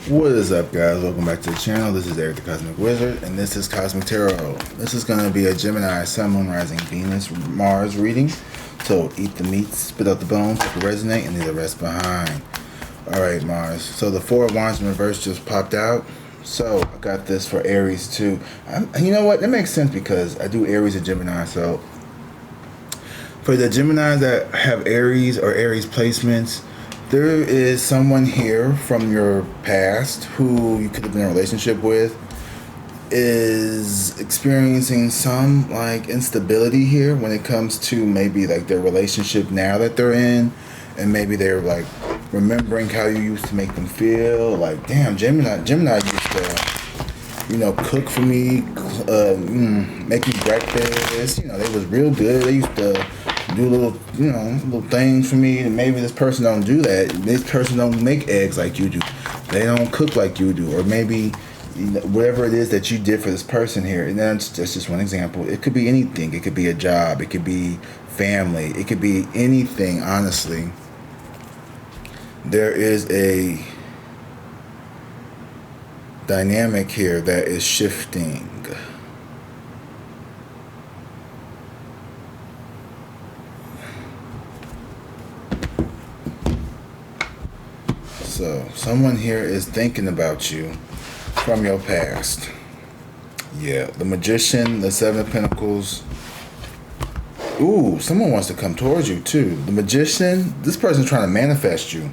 What is up, guys? Welcome back to the channel. This is Eric the Cosmic Wizard, and this is Cosmic Tarot. This is going to be a Gemini, Sun, Moon, Rising, Venus, Mars reading. So eat the meat, spit out the bones, if it resonate, and leave the rest behind. Alright, Mars. So the Four of Wands in reverse just popped out. So I got this for Aries too. You know what? That makes sense because I do Aries and Gemini. So for the Geminis that have Aries or Aries placements, there is someone here from your past who you could have been in a relationship with is experiencing some like instability here when it comes to maybe like their relationship now that they're in, and maybe they're like remembering how you used to make them feel. Like, damn, Gemini used to, cook for me, make me breakfast. They was real good. They used to do little things for me, and maybe this person don't do that. This person don't make eggs like you do. They don't cook like you do, or maybe whatever it is that you did for this person here. And that's just one example. It could be anything. It could be a job. It could be family. It could be anything. Honestly, there is a dynamic here that is shifting. So someone here is thinking about you from your past. Yeah, the Magician, the Seven of Pentacles. Ooh, someone wants to come towards you too. The Magician, this person's trying to manifest you.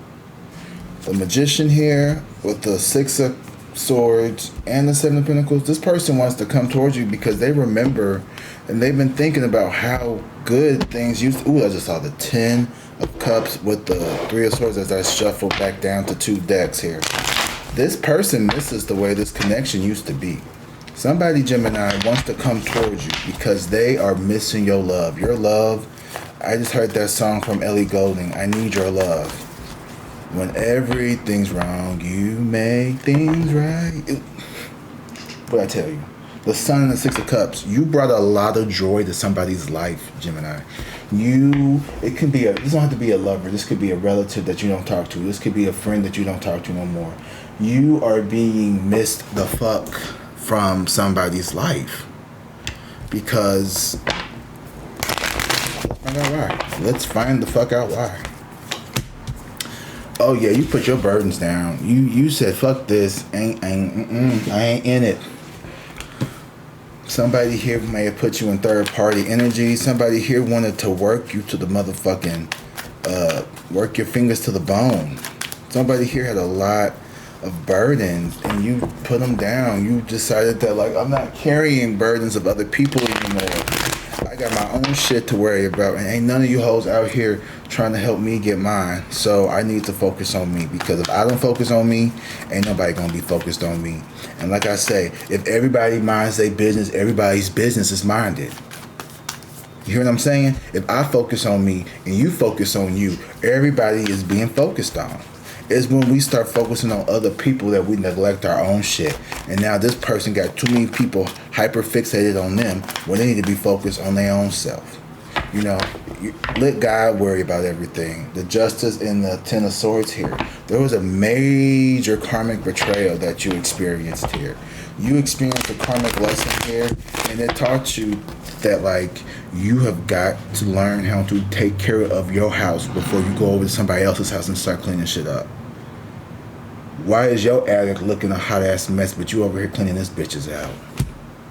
The Magician here with the Six of Swords and the Seven of Pentacles. This person wants to come towards you because they remember and they've been thinking about how good things used to. Ooh, I just saw the Ten of Cups with the Three of Swords as I shuffle back down to two decks here. This person misses the way this connection used to be. Somebody, Gemini, wants to come towards you because they are missing your love. Your love. I just heard that song from Ellie Goulding, I Need Your Love. When everything's wrong, you make things right. What I tell you? The Sun and the Six of Cups. You brought a lot of joy to somebody's life, Gemini. It can be this don't have to be a lover. This could be a relative that you don't talk to. This could be a friend that you don't talk to no more. You are being missed the fuck from somebody's life because let's find the fuck out why. Oh yeah, you put your burdens down. You said fuck this. I ain't in it. Somebody here may have put you in third party energy. Somebody here wanted to work you to the motherfucking work your fingers to the bone. Somebody here had a lot of burdens and you put them down. You decided that like, I'm not carrying burdens of other people anymore. I got my own shit to worry about, and ain't none of you hoes out here trying to help me get mine. So I need to focus on me, because if I don't focus on me, ain't nobody gonna be focused on me. And like I say, if everybody minds their business, everybody's business is minded. You hear what I'm saying? If I focus on me and you focus on you, everybody is being focused on. It's when we start focusing on other people that we neglect our own shit. And now this person got too many people hyper fixated on them when they need to be focused on their own self. Let God worry about everything. The Justice and the Ten of Swords here. There was a major karmic betrayal that you experienced here. You experienced a karmic lesson here, and it taught you that like you have got to learn how to take care of your house before you go over to somebody else's house and start cleaning shit up. Why is your attic looking a hot ass mess, but you over here cleaning this bitches out?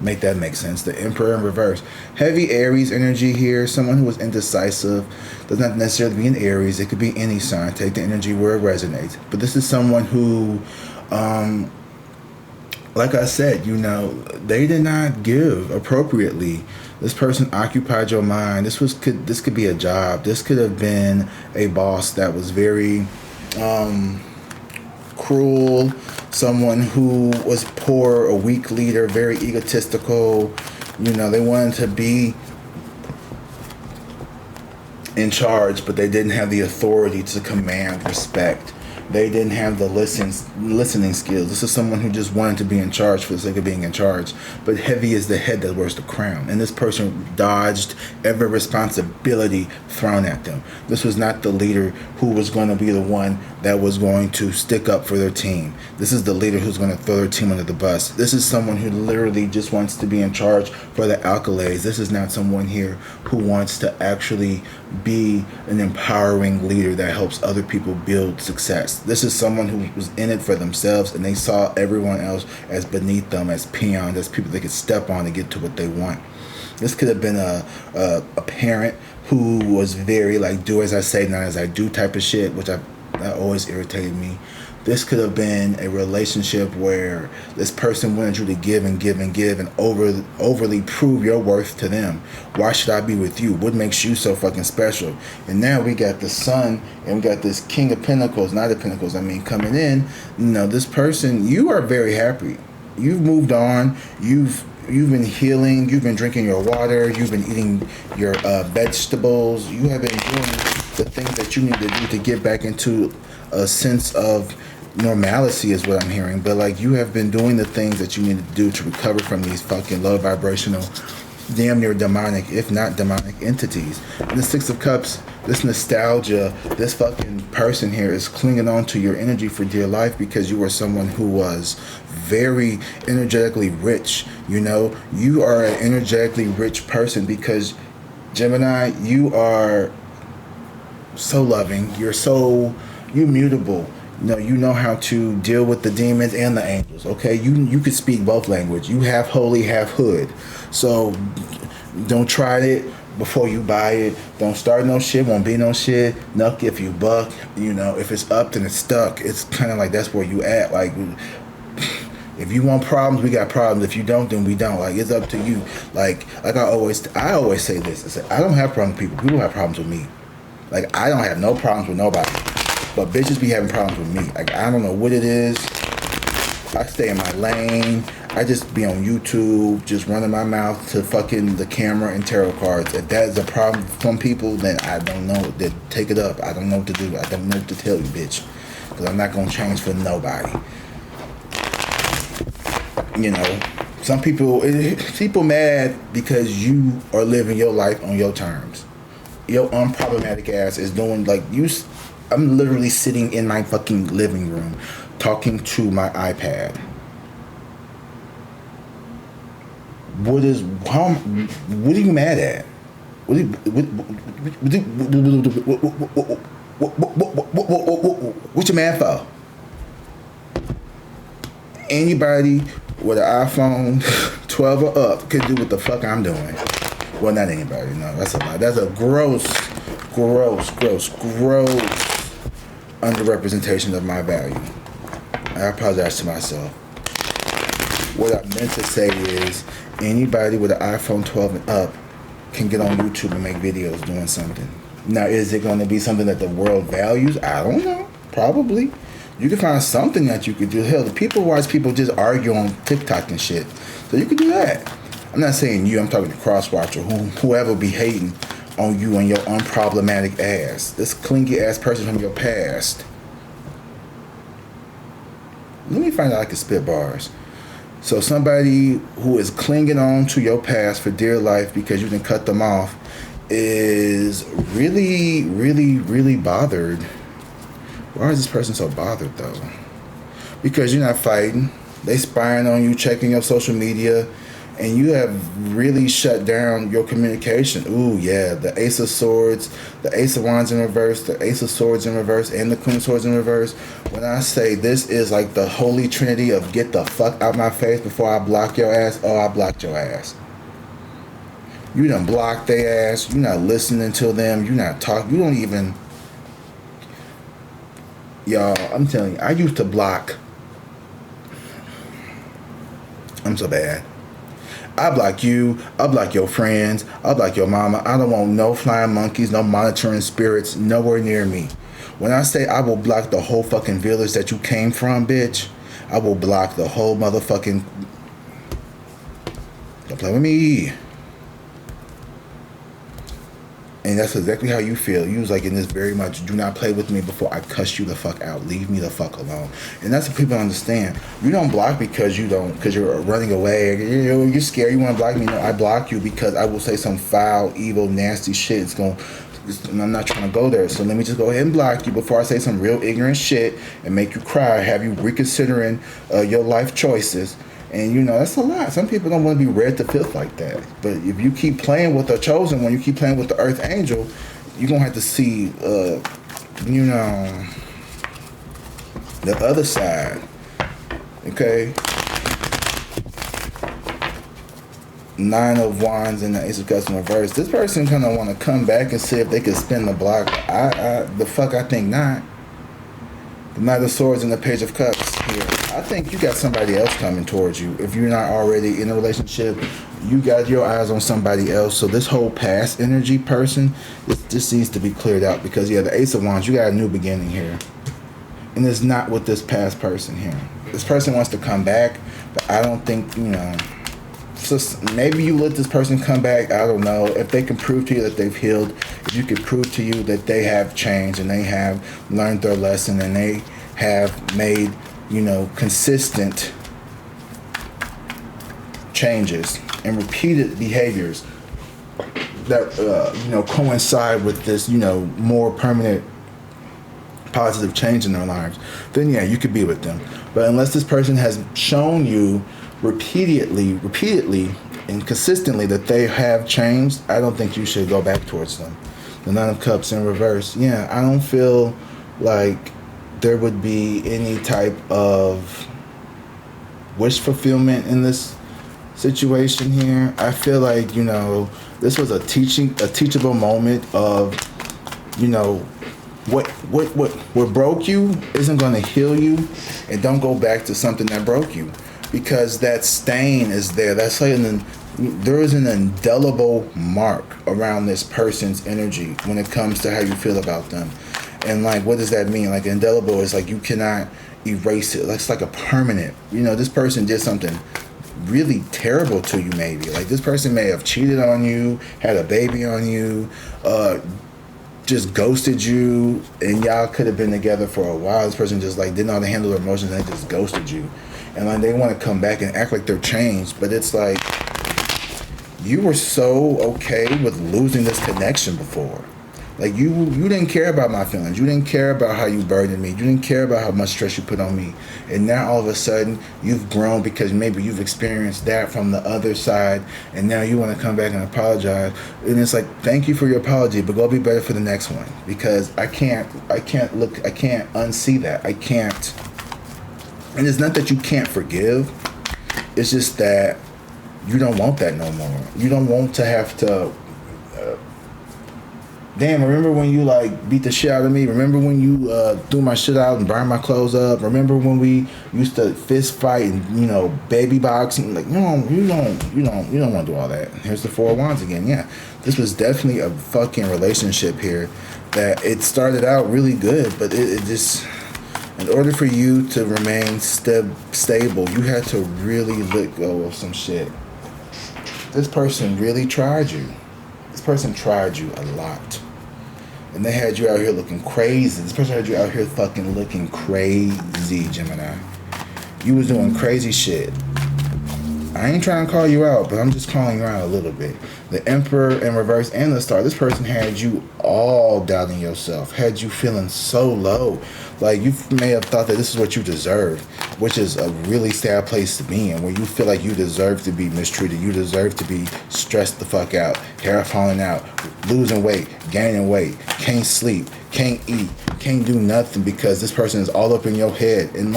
Make that make sense. The Emperor in reverse. Heavy Aries energy here. Someone who was indecisive. Doesn't have to necessarily be an Aries. It could be any sign. Take the energy where it resonates. But this is someone who, like I said, they did not give appropriately. This person occupied your mind. This could be a job. This could have been a boss that was very cruel, someone who was poor, a weak leader, very egotistical. They wanted to be in charge, but they didn't have the authority to command respect. They didn't have the listening skills. This is someone who just wanted to be in charge for the sake of being in charge. But heavy is the head that wears the crown. And this person dodged every responsibility thrown at them. This was not the leader who was going to be the one that was going to stick up for their team. This is the leader who's going to throw their team under the bus. This is someone who literally just wants to be in charge for the accolades. This is not someone here who wants to actually be an empowering leader that helps other people build success. This is someone who was in it for themselves, and they saw everyone else as beneath them, as peons, as people they could step on to get to what they want. This could have been a parent who was very like do as I say, not as I do type of shit, which that always irritated me. This could have been a relationship where this person wanted you to give and give and give and overly prove your worth to them. Why should I be with you? What makes you so fucking special? And now we got the Sun and we got this King of Pentacles, not the Pentacles, I mean, coming in. You know, this person, you are very happy. You've moved on. You've been healing. You've been drinking your water. You've been eating your vegetables. You have been doing the things that you need to do to get back into a sense of normalcy is what I'm hearing. But like, you have been doing the things that you need to do to recover from these fucking low vibrational, damn near demonic, if not demonic entities. And the Six of Cups, this nostalgia, this fucking person here is clinging on to your energy for dear life because you were someone who was very energetically rich. You know, you are an energetically rich person because, Gemini, you are so loving. You're mutable. You know how to deal with the demons and the angels. Okay, you could speak both language. You half holy, half hood. So don't try it before you buy it. Don't start no shit. Won't be no shit. Nuck if you buck. You know, if it's up, then it's stuck. It's kind of like that's where you at. Like, if you want problems, we got problems. If you don't, then we don't. Like, it's up to you. Like I always say this. I say, I don't have problems with people. People have problems with me. Like, I don't have no problems with nobody. But bitches be having problems with me. Like, I don't know what it is. I stay in my lane. I just be on YouTube, just running my mouth to fucking the camera and tarot cards. If that is a problem for some people, then I don't know. Then take it up. I don't know what to do. I don't know what to tell you, bitch. Because I'm not going to change for nobody. You know, some people mad because you are living your life on your terms. Your unproblematic ass is doing like you. I'm literally sitting in my fucking living room talking to my iPad. What are you mad at? What you mad for? Anybody with an iPhone 12 or up could do what the fuck I'm doing. Well, not anybody, no, that's a lie. That's a gross underrepresentation of my value. I apologize to myself. What I meant to say is anybody with an iPhone 12 and up can get on YouTube and make videos doing something. Now, is it going to be something that the world values? I don't know. Probably. You can find something that you could do. Hell, the people watch people just argue on TikTok and shit. So you could do that. I'm not saying you. I'm talking to Crosswatcher. Whoever be hating on you and your unproblematic ass. This clingy ass person from your past. Let me find out I can spit bars. So somebody who is clinging on to your past for dear life because you didn't cut them off is really, really, really bothered. Why is this person so bothered though? Because you're not fighting. They spying on you, checking your social media, and you have really shut down your communication. Ooh, yeah, the Ace of Swords, the Ace of Wands in reverse, the Ace of Swords in reverse, and the Queen of Swords in reverse. When I say this is like the holy trinity of get the fuck out my face before I block your ass, oh, I blocked your ass. You done blocked their ass. You're not listening to them. You're not talking. You don't even... Y'all, I'm telling you, I used to block... I'm so bad. I block you. I block your friends. I block your mama. I don't want no flying monkeys, no monitoring spirits nowhere near me. When I say I will block the whole fucking village that you came from, bitch, I will block the whole motherfucking... Don't play with me. And that's exactly how you feel. You was like in this very much, do not play with me before I cuss you the fuck out. Leave me the fuck alone. And that's what people understand. You don't block because you're running away. You're scared. You want to block me. No, I block you because I will say some foul, evil, nasty shit. I'm not trying to go there. So let me just go ahead and block you before I say some real ignorant shit and make you cry, have you reconsidering your life choices. And that's a lot. Some people don't want to be read to filth like that. But if you keep playing with the chosen one, you keep playing with the earth angel, you're going to have to see, the other side. Okay? 9 of Wands and the Ace of Cups in reverse. This person kind of want to come back and see if they can spin the block. I think not. The Knight of Swords and the Page of Cups here. I think you got somebody else coming towards you. If you're not already in a relationship, you got your eyes on somebody else. So this whole past energy person, this needs to be cleared out because, the Ace of Wands, you got a new beginning here. And it's not with this past person here. This person wants to come back, but I don't think, So maybe you let this person come back. I don't know. If they can prove to you that they've healed, if you can prove to you that they have changed and they have learned their lesson and they have made, consistent changes and repeated behaviors that, coincide with this, more permanent positive change in their lives, then you could be with them. But unless this person has shown you repeatedly and consistently that they have changed, I don't think you should go back towards them. The Nine of Cups in reverse. I don't feel like there would be any type of wish fulfillment in this situation here. I feel like, this was a teachable moment of, what broke you isn't going to heal you, and don't go back to something that broke you. Because that stain is there. That's like there is an indelible mark around this person's energy when it comes to how you feel about them. And what does that mean? Indelible is you cannot erase it. It's like a permanent. This person did something really terrible to you maybe. This person may have cheated on you, had a baby on you, just ghosted you, and y'all could have been together for a while. This person just didn't know how to handle their emotions and they just ghosted you. And they want to come back and act like they're changed, but it's you were so okay with losing this connection before. You didn't care about my feelings. You didn't care about how you burdened me. You didn't care about how much stress you put on me. And now all of a sudden you've grown because maybe you've experienced that from the other side, and now you want to come back and apologize. And it's thank you for your apology, but go be better for the next one, because I can't unsee that. I can't. And it's not that you can't forgive. It's just that you don't want that no more. You don't want to have to... damn, remember when you beat the shit out of me? Remember when you threw my shit out and burned my clothes up? Remember when we used to fist fight and, baby box? And you don't want to do all that. Here's the Four of Wands again. This was definitely a fucking relationship here that it started out really good, but it just... In order for you to remain stable, you had to really let go of some shit. This person really tried you. This person tried you a lot. And they had you out here looking crazy. This person had you out here fucking looking crazy, Gemini. You was doing crazy shit. I ain't trying to call you out, but I'm just calling you out a little bit. The Emperor in reverse and the Star. This person had you all doubting yourself. Had you feeling so low. You may have thought that this is what you deserve, which is a really sad place to be in, where you feel like you deserve to be mistreated. You deserve to be stressed the fuck out, hair falling out, losing weight, gaining weight, can't sleep, can't eat, can't do nothing because this person is all up in your head. And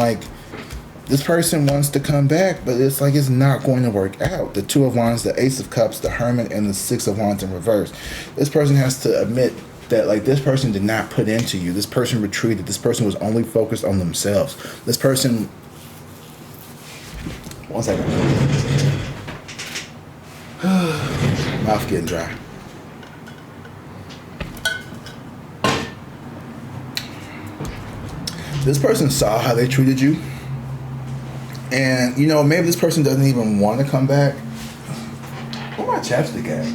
this person wants to come back, but it's it's not going to work out. The Two of Wands, the Ace of Cups, the Hermit, and the Six of Wands in reverse. This person has to admit that this person did not put into you. This person retreated. This person was only focused on themselves. This person... One second. Mouth getting dry. This person saw how they treated you. And, maybe this person doesn't even want to come back. Where my chapstick at?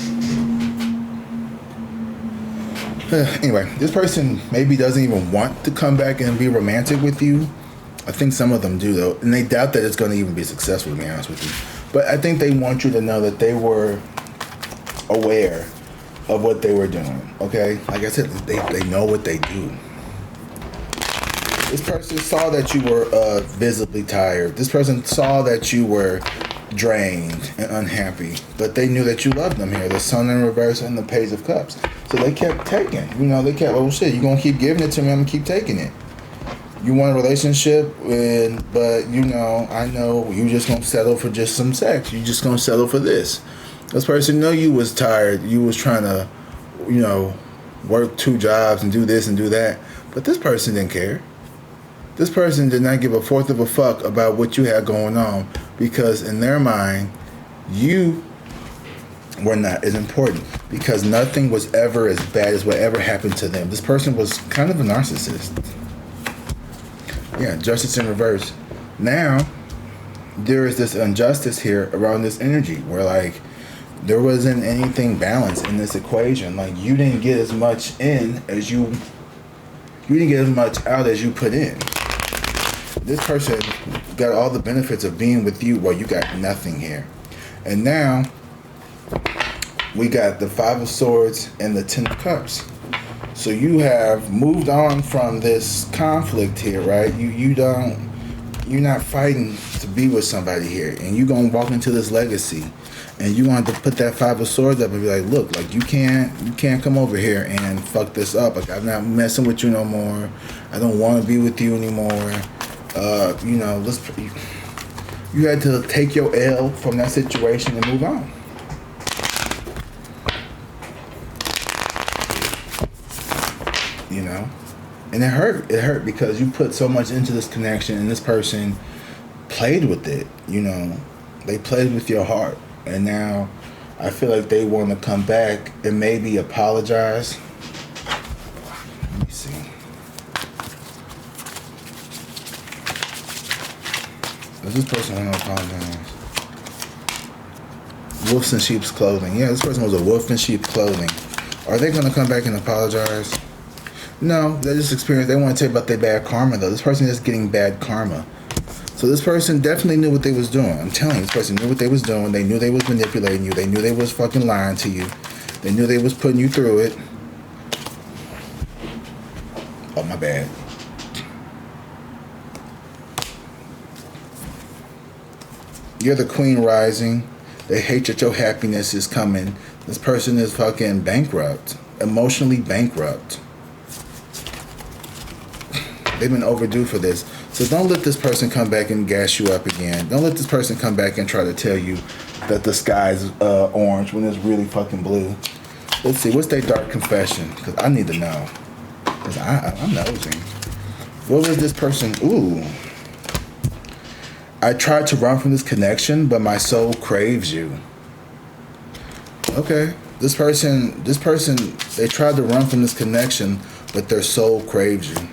Anyway, this person maybe doesn't even want to come back and be romantic with you. I think some of them do, though, and they doubt that it's going to even be successful, to be honest with you. But I think they want you to know that they were aware of what they were doing, okay? Like I said, they know what they do. This person saw that you were visibly tired. This person saw that you were drained and unhappy, but they knew that you loved them here. The Sun in reverse and the Page of Cups. So they kept taking. You know, they kept, oh shit, you're going to keep giving it to me, I'm going to keep taking it. You want a relationship, but you know, I know you just going to settle for just some sex. You just going to settle for this. This person know you was tired. You was trying to, you know, work 2 jobs and do this and do that. But this person didn't care. This person did not give a fourth of a fuck about what you had going on, because in their mind, you were not as important, because nothing was ever as bad as whatever happened to them. This person was kind of a narcissist. Yeah, justice in reverse. Now, there is this injustice here around this energy where, like, there wasn't anything balanced in this equation. Like, you didn't get as much in as you didn't get as much out as you put in. This person got all the benefits of being with you while you got nothing here. And now we got the 5 of Swords and the 10 of Cups. So you have moved on from this conflict here, right? You're not fighting to be with somebody here, and you're gonna walk into this legacy, and you want to put that 5 of Swords up and be like, look, like you can't come over here and fuck this up. Like, I'm not messing with you no more. I don't want to be with you anymore. You know, you had to take your L from that situation and move on. You know, and it hurt because you put so much into this connection, and this person played with it. You know, they played with your heart, and now I feel like they want to come back and maybe apologize. Let me see. Does this person want to apologize? Wolves in sheep's clothing. Yeah, this person was a wolf in sheep's clothing. Are they going to come back and apologize? No, they just experienced. They want to tell you about their bad karma, though. This person is getting bad karma. So this person definitely knew what they was doing. I'm telling you, this person knew what they was doing. They knew they was manipulating you. They knew they was fucking lying to you. They knew they was putting you through it. Oh, my bad. You're the queen rising. They hate that your happiness is coming. This person is fucking bankrupt. Emotionally bankrupt. They've been overdue for this. So don't let this person come back and gas you up again. Don't let this person come back and try to tell you that the sky's orange when it's really fucking blue. Let's see, what's their dark confession? Because I need to know. Because I'm nosy. What was this person? Ooh. I tried to run from this connection, but my soul craves you. Okay. This person, they tried to run from this connection, but their soul craves you.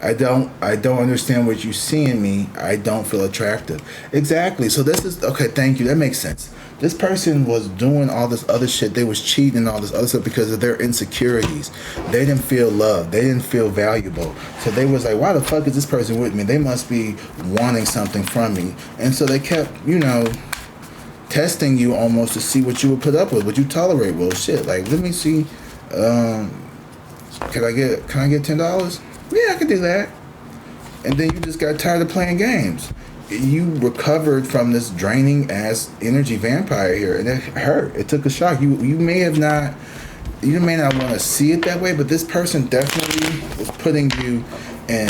I don't understand what you see in me. I don't feel attractive. Exactly. So this is, okay, thank you. That makes sense. This person was doing all this other shit. They was cheating and all this other stuff because of their insecurities. They didn't feel loved. They didn't feel valuable. So they was like, why the fuck is this person with me? They must be wanting something from me. And so they kept, you know, testing you almost to see what you would put up with, what you tolerate. Well, shit, like, let me see. Can I get $10? Yeah, I can do that. And then you just got tired of playing games. You recovered from this draining ass energy vampire here, and it hurt. It took a shock. You may not want to see it that way, but this person definitely was putting you in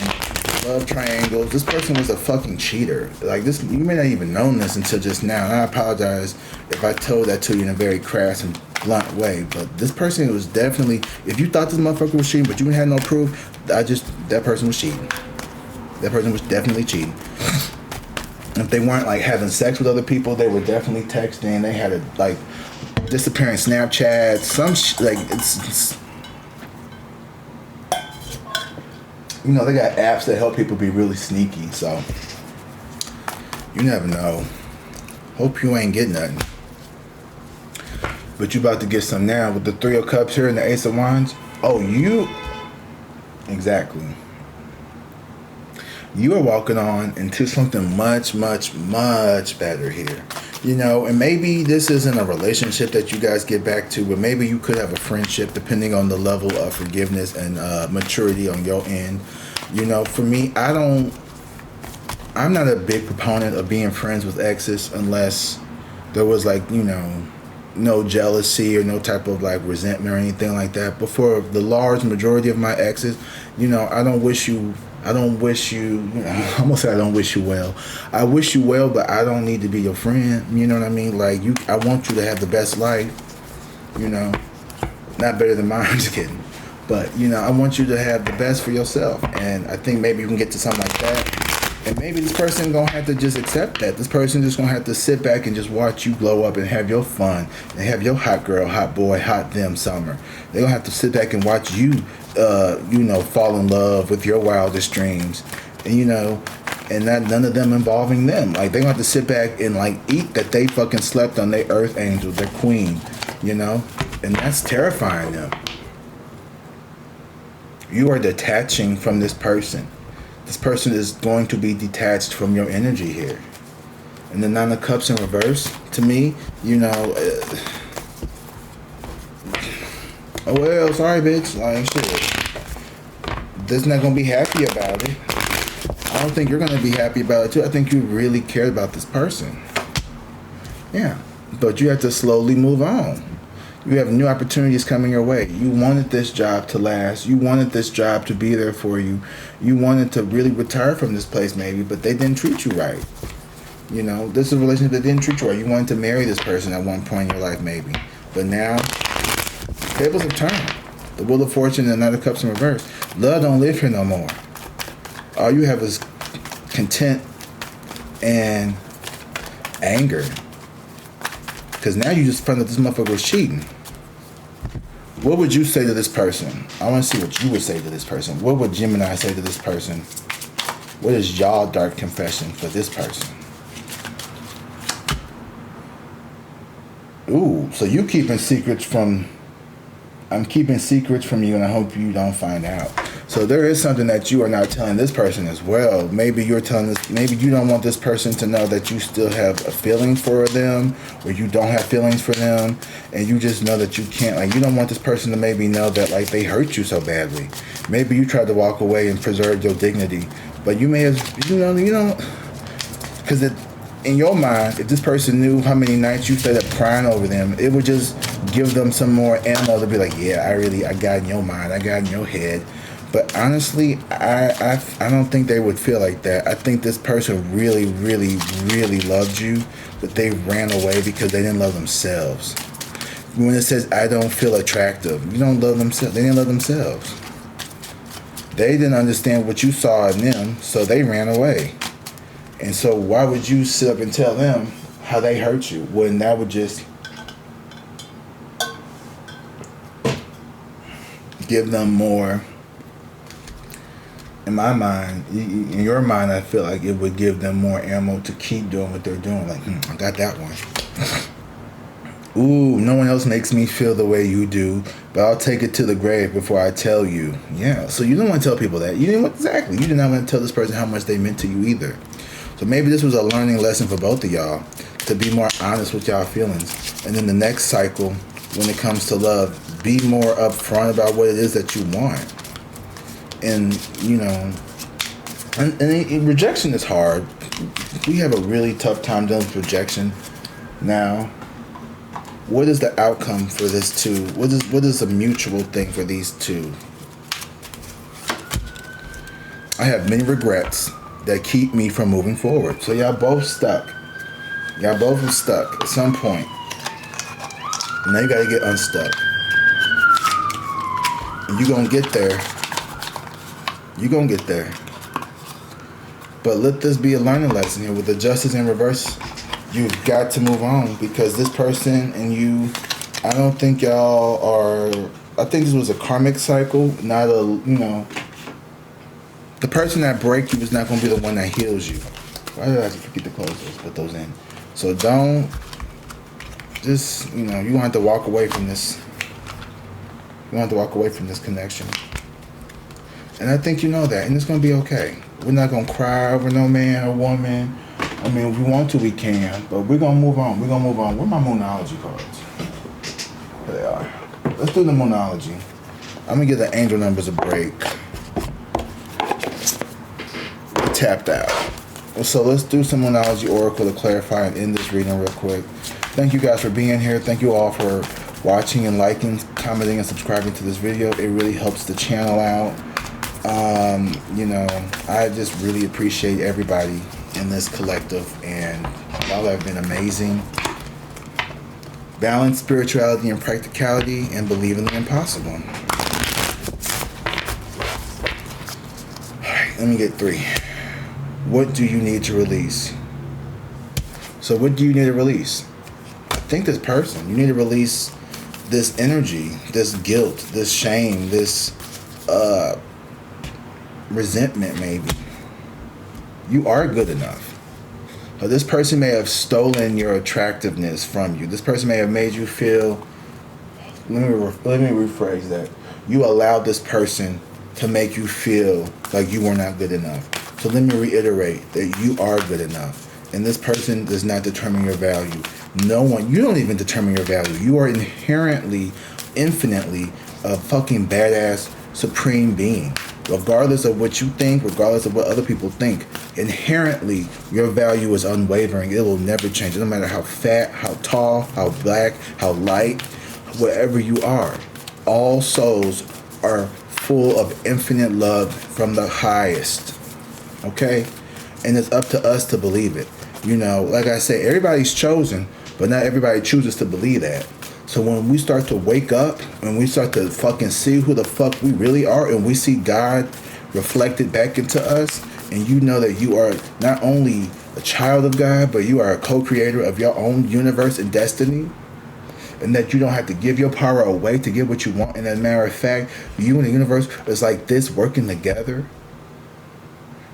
love triangles. This person was a fucking cheater. Like this, you may not even known this until just now. And I apologize if I told that to you in a very crass and blunt way, but this person was definitely, if you thought this motherfucker was cheating but you had no proof, that person was cheating. That person was definitely cheating. If they weren't like having sex with other people, they were definitely texting. They had like disappearing Snapchat, it's you know, they got apps that help people be really sneaky, so you never know. Hope you ain't getting nothing. But you about to get some now with the Three of Cups here and the Ace of Wands. Oh, exactly. You are walking on into something much, much, much better here. You know, and maybe this isn't a relationship that you guys get back to, but maybe you could have a friendship depending on the level of forgiveness and maturity on your end. You know, for me, I'm not a big proponent of being friends with exes unless there was like, you know, no jealousy or no type of like resentment or anything like that. But for the large majority of my exes, you know, I don't wish you, I'm gonna say I don't wish you well. I wish you well, but I don't need to be your friend. You know what I mean? Like, I want you to have the best life, you know, not better than mine, I'm just kidding. But, you know, I want you to have the best for yourself. And I think maybe you can get to something like that. And maybe this person gonna have to just accept that. This person just gonna have to sit back and just watch you glow up and have your fun and have your hot girl, hot boy, hot them summer. They're gonna have to sit back and watch you, you know, fall in love with your wildest dreams. And, you know, and not none of them involving them. Like, they're gonna have to sit back and like eat that they fucking slept on their earth angel, their queen, you know? And that's terrifying them. You are detaching from this person. This person is going to be detached from your energy here. And the Nine of Cups in reverse, to me, you know, oh well, sorry bitch, like shit. They're not gonna be happy about it. I don't think you're gonna be happy about it too. I think you really care about this person. Yeah, but you have to slowly move on. You have new opportunities coming your way. You wanted this job to last. You wanted this job to be there for you. You wanted to really retire from this place maybe, but they didn't treat you right. You know, this is a relationship that didn't treat you right. You wanted to marry this person at one point in your life maybe. But now, tables have turned. The Wheel of Fortune and the Knight of Cups in reverse. Love don't live here no more. All you have is content and anger. Because now you just found out this motherfucker was cheating. What would you say to this person? I want to see what you would say to this person. What would Gemini say to this person? What is y'all dark confession for this person? Ooh, so you keeping secrets from... I'm keeping secrets from you and I hope you don't find out. So there is something that you are not telling this person as well. Maybe you're telling this, maybe you don't want this person to know that you still have a feeling for them, or you don't have feelings for them, and you just know that you can't, like, you don't want this person to maybe know that, like, they hurt you so badly. Maybe you tried to walk away and preserve your dignity, but you may have, because in your mind, if this person knew how many nights you stayed up crying over them, it would just give them some more ammo to be like, yeah, I got in your mind, I got in your head. But honestly, I don't think they would feel like that. I think this person really, really, really loved you, but they ran away because they didn't love themselves. When it says, I don't feel attractive, you don't love themselves. They didn't love themselves. They didn't understand what you saw in them, so they ran away. And so why would you sit up and tell them how they hurt you when that would just give them more? In my mind, in your mind, I feel like it would give them more ammo to keep doing what they're doing. Like, I got that one. Ooh, no one else makes me feel the way you do, but I'll take it to the grave before I tell you. Yeah, so you didn't want to tell people that. You didn't want, exactly. You did not want to tell this person how much they meant to you either. So maybe this was a learning lesson for both of y'all, to be more honest with y'all feelings. And then the next cycle, when it comes to love, be more upfront about what it is that you want. And, and rejection is hard. We have a really tough time dealing with rejection now. What is the outcome for this two? What is the mutual thing for these two? I have many regrets that keep me from moving forward. So y'all both stuck. Y'all both are stuck at some point. Now you gotta get unstuck. And you're gonna get there. You're going to get there. But let this be a learning lesson here. With the Justice in reverse, you've got to move on, because this person and you, I don't think y'all are... I think this was a karmic cycle, not a, the person that breaks you is not going to be the one that heals you. Why did I forget to close those? Put those in. So don't just, you know, you want to walk away from this. You want to walk away from this connection. And I think you know that, and it's going to be okay. We're not going to cry over no man or woman. I mean, if we want to, we can, but we're going to move on. We're going to move on. Where are my Moonology cards? Here they are. Let's do the Moonology. I'm going to give the angel numbers a break. Tapped out. So let's do some Moonology Oracle to clarify and end this reading real quick. Thank you guys for being here. Thank you all for watching and liking, commenting, and subscribing to this video. It really helps the channel out. You know, I just really appreciate everybody in this collective, and y'all have been amazing. Balance spirituality and practicality, and believe in the impossible. Alright, let me get 3. What do you need to release? So what do you need to release? I think this person, you need to release this energy, this guilt, this shame, this resentment maybe. You are good enough. So this person may have stolen your attractiveness from you. This person may have made you feel, let me rephrase that. You allowed this person to make you feel like you were not good enough. So let me reiterate that you are good enough. And this person does not determine your value. No one, you don't even determine your value. You are inherently, infinitely a fucking badass, supreme being. Regardless of what you think, regardless of what other people think, inherently your value is unwavering. It will never change. It doesn't matter how fat, how tall, how black, how light, whatever you are. All souls are full of infinite love from the highest. Okay? And it's up to us to believe it. You know, like I said, everybody's chosen, but not everybody chooses to believe that. So when we start to wake up and we start to fucking see who the fuck we really are, and we see God reflected back into us, and you know that you are not only a child of God, but you are a co-creator of your own universe and destiny, and that you don't have to give your power away to get what you want. And as a matter of fact, you and the universe is like this working together.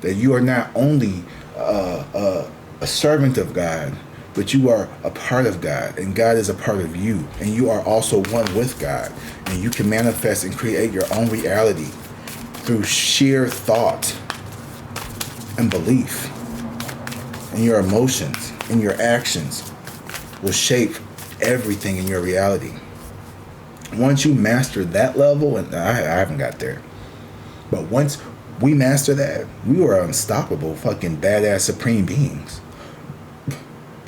That you are not only a servant of God, but you are a part of God, and God is a part of you, and you are also one with God, and you can manifest and create your own reality through sheer thought and belief, and your emotions and your actions will shape everything in your reality. Once you master that level, and I haven't got there, but once we master that, we are unstoppable fucking badass supreme beings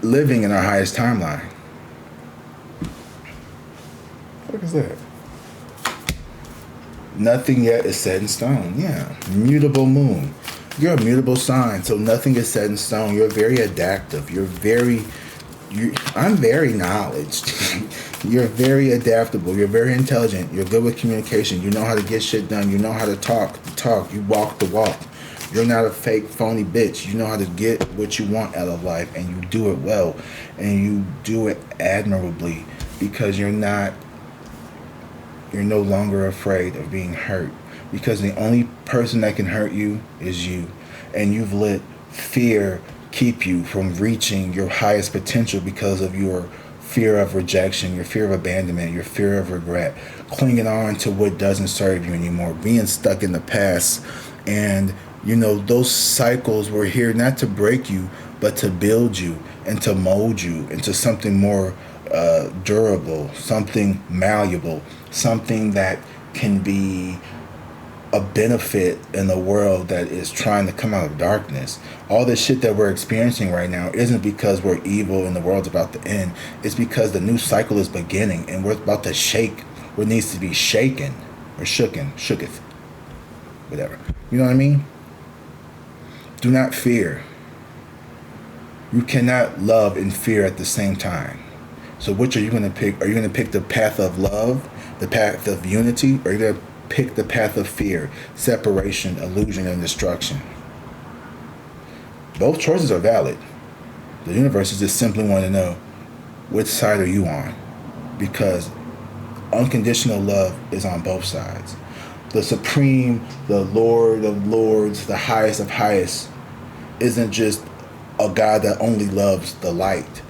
living in our highest timeline. What is that? Nothing yet is set in stone. Yeah. Mutable moon. You're a mutable sign, so nothing is set in stone. You're very adaptive. I'm very knowledge. You're very adaptable. You're very intelligent. You're good with communication. You know how to get shit done. You know how to talk the talk. You walk the walk. You're not a fake, phony bitch. You know how to get what you want out of life, and you do it well, and you do it admirably, because you're no longer afraid of being hurt, because the only person that can hurt you is you, and you've let fear keep you from reaching your highest potential because of your fear of rejection, your fear of abandonment, your fear of regret, clinging on to what doesn't serve you anymore, being stuck in the past. And you know, those cycles were here not to break you, but to build you and to mold you into something more durable, something malleable, something that can be a benefit in a world that is trying to come out of darkness. All this shit that we're experiencing right now isn't because we're evil and the world's about to end. It's because the new cycle is beginning, and we're about to shake what needs to be shaken, or shooketh, whatever. You know what I mean? Do not fear. You cannot love and fear at the same time. So which are you going to pick? Are you going to pick the path of love, the path of unity, or are you going to pick the path of fear, separation, illusion, and destruction? Both choices are valid. The universe is just simply want to know, which side are you on? Because unconditional love is on both sides. The supreme, the Lord of lords, the highest of highest isn't just a God that only loves the light.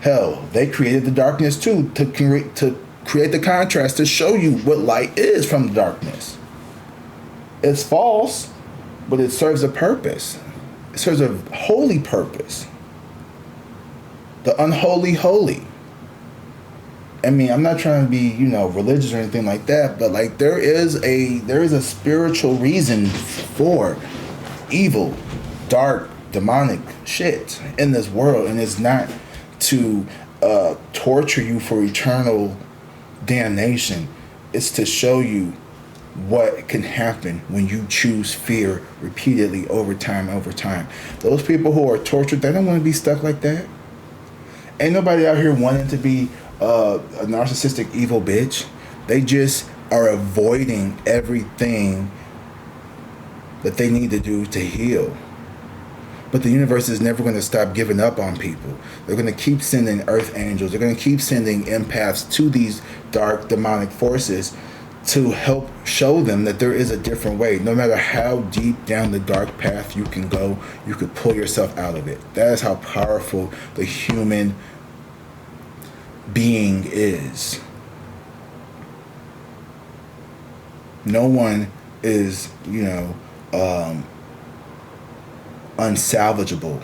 Hell, they created the darkness too to create the contrast to show you what light is from the darkness. It's false, but it serves a purpose. It serves a holy purpose. The unholy holy. I mean, I'm not trying to be, religious or anything like that, but like there is a spiritual reason for evil, dark, demonic shit in this world, and it's not to torture you for eternal damnation. It's to show you what can happen when you choose fear repeatedly over time. Those people who are tortured, they don't want to be stuck like that. Ain't nobody out here wanting to be a narcissistic evil bitch. They just are avoiding everything that they need to do to heal. But the universe is never going to stop giving up on people. They're going to keep sending earth angels. They're going to keep sending empaths to these dark demonic forces to help show them that there is a different way. No matter how deep down the dark path you can go, you could pull yourself out of it. That is how powerful the human being is. No one is, unsalvageable.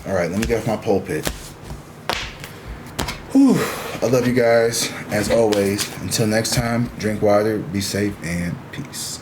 All right, let me get off my pulpit. Whew. I love you guys, as always. Until next time, drink water, be safe, and peace.